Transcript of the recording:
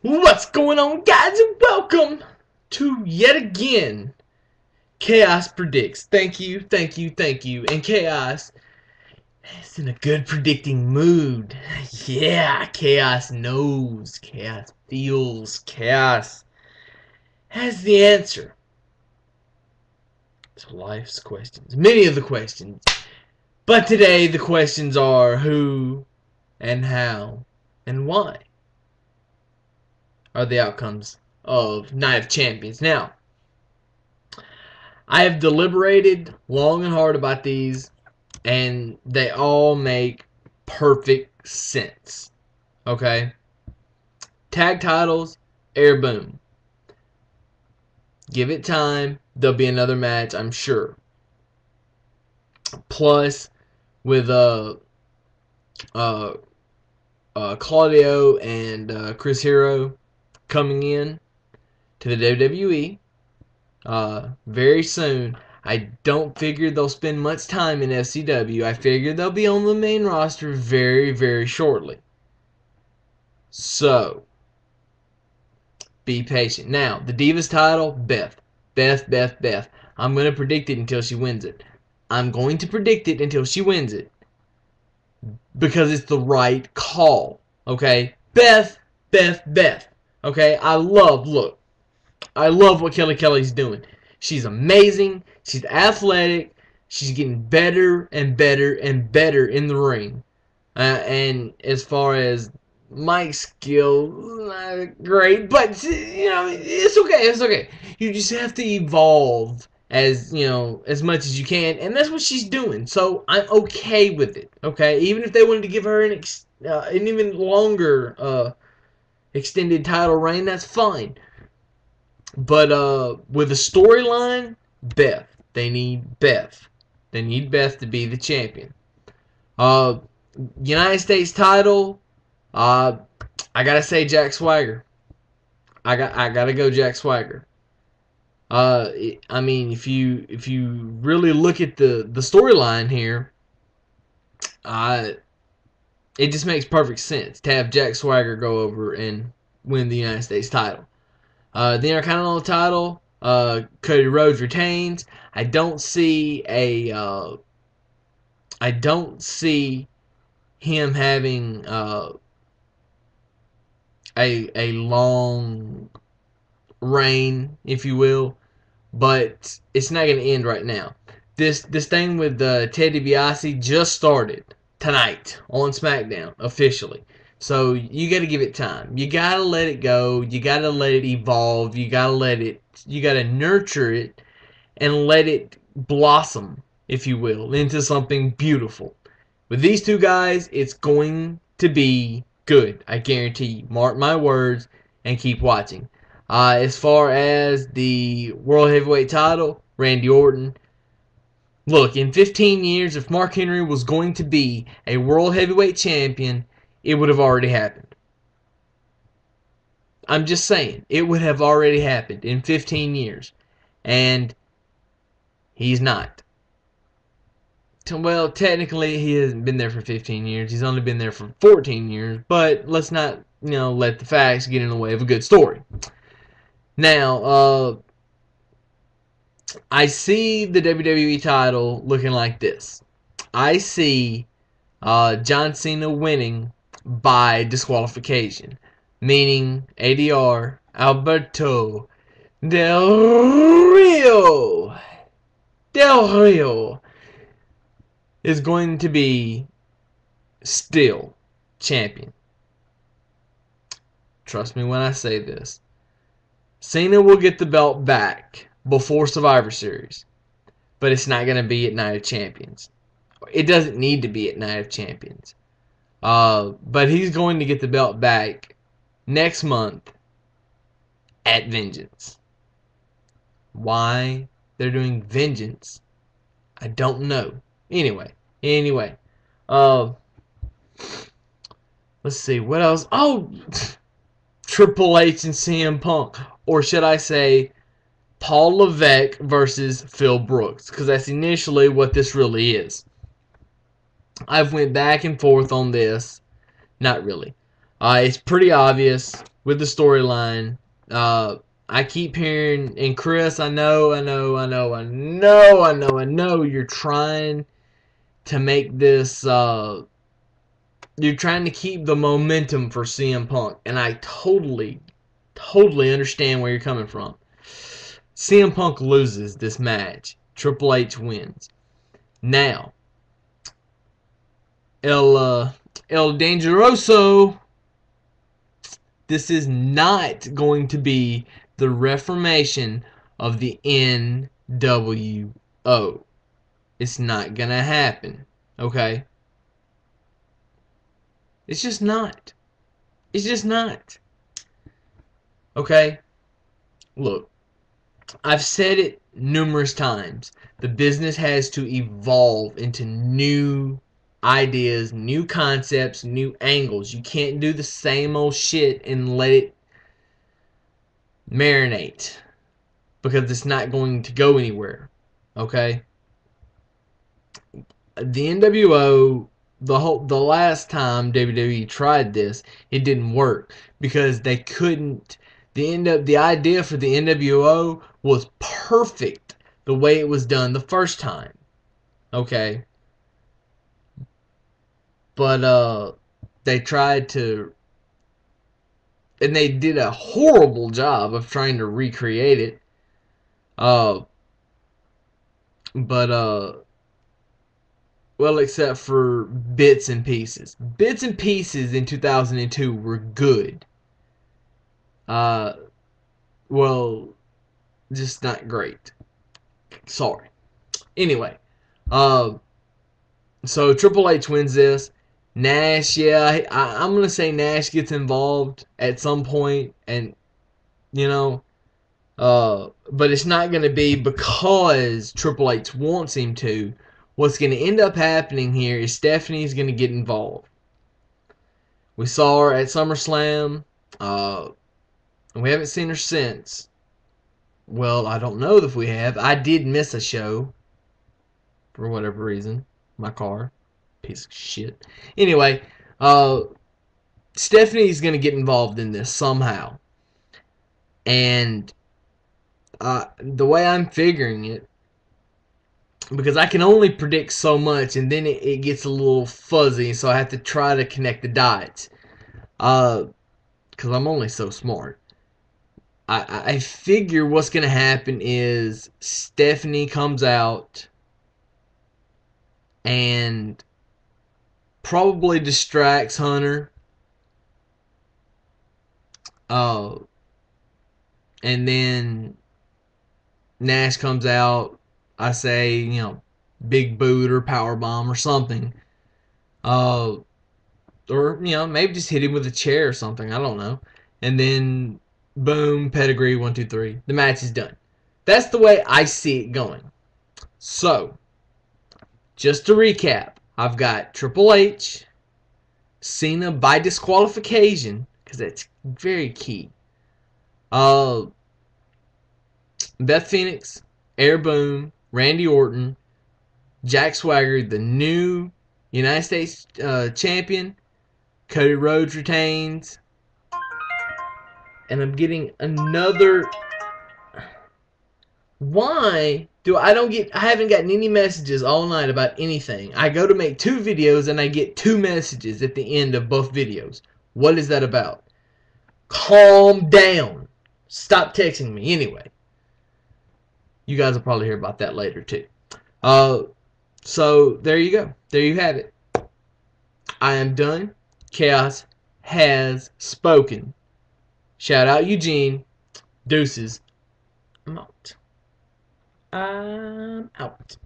What's going on, guys, and welcome to yet again Chaos Predicts. Thank you. And Chaos is in a good predicting mood. Yeah, Chaos knows, Chaos feels, Chaos has the answer to life's questions. Many of the questions. But today the questions are who and how and why are the outcomes of Night of Champions. Now, I have deliberated long and hard about these, and they all make perfect sense. Okay? Tag titles, air boom. Give it time. There'll be another match, I'm sure. Plus, with Claudio and Chris Hero coming in to the WWE very soon. I don't figure they'll spend much time in FCW. I figure they'll be on the main roster very, very shortly. So, be patient. Now, the Divas title, Beth. I'm going to predict it until she wins it. Because it's the right call. Okay? Beth. Okay? I love what Kelly's doing. She's amazing. She's athletic. She's getting better and better in the ring. And as far as Mike's skill, not great, but it's okay. You just have to evolve as much as you can, and that's what she's doing. So I'm okay with it. Okay, even if they wanted to give her an even longer extended title reign, that's fine. But with a storyline, Beth. They need Beth. They need Beth to be the champion. United States title. I gotta say Jack Swagger. I gotta go Jack Swagger. I mean, if you really look at the storyline here, it just makes perfect sense to have Jack Swagger go over and win the United States title. The Intercontinental title, Cody Rhodes retains. I don't see him having a long reign, if you will, but it's not going to end right now. This thing with Ted DiBiase just started tonight on SmackDown officially. So you got to give it time. You got to let it go. You got to let it evolve. You got to nurture it and let it blossom, if you will, into something beautiful. With these two guys, it's going to be good. I guarantee you. Mark my words and keep watching. As far as the World Heavyweight title, Randy Orton. Look, in 15 years, if Mark Henry was going to be a World Heavyweight Champion, it would have already happened. I'm just saying, it would have already happened in 15 years. And he's not. Well, technically, he hasn't been there for 15 years. He's only been there for 14 years. But let's not, let the facts get in the way of a good story. Now, I see the WWE title looking like this. I see John Cena winning by disqualification, meaning ADR, Alberto Del Rio is going to be still champion. Trust me when I say this. Cena will get the belt back before Survivor Series, but it's not going to be at Night of Champions. It doesn't need to be at Night of Champions. But he's going to get the belt back next month at Vengeance. Why they're doing Vengeance, I don't know. Anyway. Let's see, what else? Oh, Triple H and CM Punk. Or should I say Paul Levesque versus Phil Brooks, because that's initially what this really is. I've went back and forth on this. Not really. It's pretty obvious. with the storyline. I keep hearing, and Chris, I know, you're trying to make this, you're trying to keep the momentum for CM Punk, and I totally understand where you're coming from. CM Punk loses this match. Triple H wins. Now, El Dangeroso, this is not going to be the reformation of the NWO. It's not gonna happen. Okay? It's just not. It's just not. Okay? Look, I've said it numerous times. The business has to evolve into new ideas, new concepts, new angles. You can't do the same old shit and let it marinate because it's not going to go anywhere. Okay? The NWO, the last time WWE tried this, it didn't work because they couldn't. The idea for the NWO was perfect the way it was done the first time. Okay, but they tried to, and they did a horrible job of trying to recreate it. Uh, but well, except for bits and pieces. Bits and pieces in 2002 were good. Uh, well, just not great. Sorry. Anyway, uh, so Triple H wins this. Nash, yeah, I'm gonna say Nash gets involved at some point, and you know, but it's not gonna be because Triple H wants him to. What's gonna end up happening here is Stephanie's gonna get involved. We saw her at SummerSlam. And we haven't seen her since. Well, I don't know if we have. I did miss a show for whatever reason. My car, piece of shit. Anyway, Stephanie's gonna get involved in this somehow, and the way I'm figuring it, because I can only predict so much, and then it gets a little fuzzy, so I have to try to connect the dots. Because I'm only so smart. I figure what's gonna happen is Stephanie comes out and probably distracts Hunter. Uh, and then Nash comes out. I say, big boot or power bomb or something. Uh, or maybe just hit him with a chair or something. I don't know. And then boom, pedigree 1, 2, 3. The match is done. That's the way I see it going. So, just to recap, I've got Triple H, Cena by disqualification, because that's very key. Beth Phoenix, Air Boom, Randy Orton, Jack Swagger, the new United States champion. Cody Rhodes retains. And I'm getting another. Why do I haven't gotten any messages all night about anything. I go to make 2 videos and I get 2 messages at the end of both videos. What is that about? Calm down. Stop texting me. Anyway, you guys will probably hear about that later too. So there you go. There you have it. I am done. Chaos has spoken. Shout out Eugene. Deuces. I'm out. I'm out.